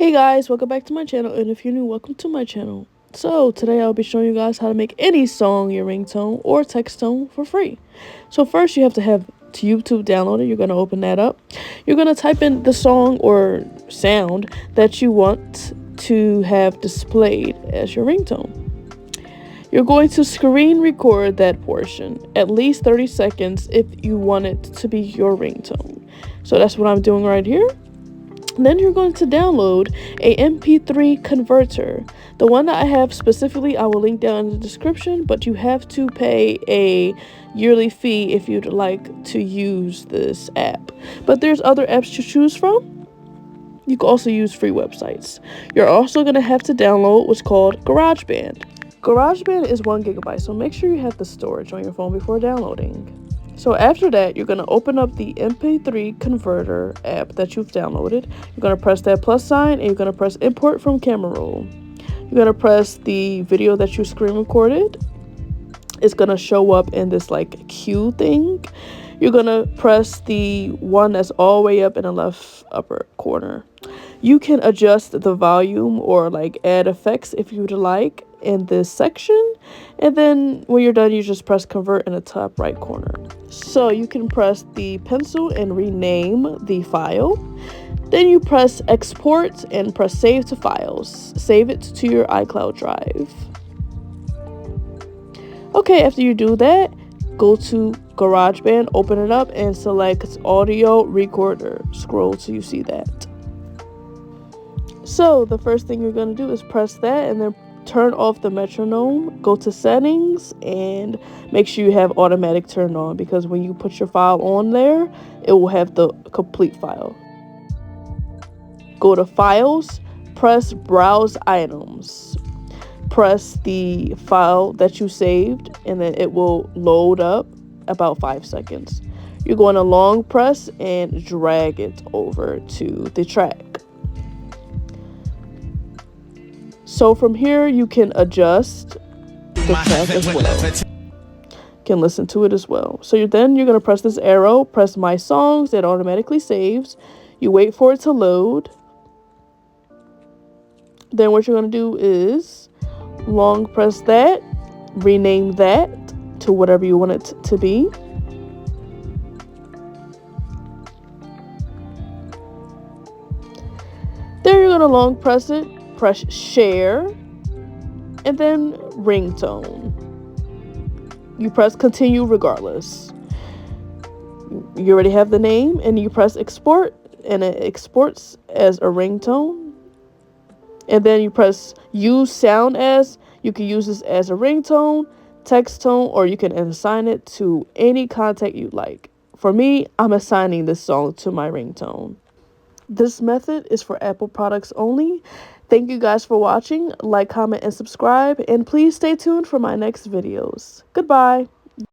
Hey guys, welcome back to my channel, and if you're new, welcome to my channel. So today I'll be showing you guys how to make any song your ringtone or text tone for free. So first you have to have YouTube downloaded. You're going to open that up. You're going to type in the song or sound that you want to have displayed as your ringtone. You're going to screen record that portion, at least 30 seconds if you want it to be your ringtone. So that's what I'm doing right here. Then you're going to download a MP3 converter. The one that I have specifically, I will link down in the description, but you have to pay a yearly fee if you'd like to use this app. But there's other apps to choose from. You can also use free websites. You're also going to have to download what's called GarageBand. GarageBand is 1 GB, so make sure you have the storage on your phone before downloading. So after that, you're going to open up the MP3 converter app that you've downloaded. You're going to press that plus sign, and you're going to press import from camera roll. You're going to press the video that you screen recorded. It's going to show up in this like queue thing. You're going to press the one that's all the way up in the left upper corner. You can adjust the volume or like add effects if you'd like in this section, and then when you're done, you just press convert in the top right corner. So you can press the pencil and rename the file. Then you press export and press save to files. Save it to your iCloud drive. Okay, after you do that, go to GarageBand, open it up, and select audio recorder. Scroll till you see that. So the first thing you're going to do is press that and then turn off the metronome, go to settings, and make sure you have automatic turned on, because when you put your file on there, it will have the complete file. Go to files, press browse items, press the file that you saved, and then it will load up about 5 seconds. You're going to long press and drag it over to the track. So from here, you can adjust the track as well. Can listen to it as well. So you're going to press this arrow, press my songs, it automatically saves. You wait for it to load. Then what you're going to do is long press that, rename that to whatever you want it to be. Then you're going to long press it, press share, and then ringtone. You press continue regardless. You already have the name, and you press export, and it exports as a ringtone. And then you press use sound as. You can use this as a ringtone, text tone, or you can assign it to any contact you like. For me, I'm assigning this song to my ringtone. This method is for Apple products only. Thank you guys for watching. Like, comment, and subscribe. And please stay tuned for my next videos. Goodbye.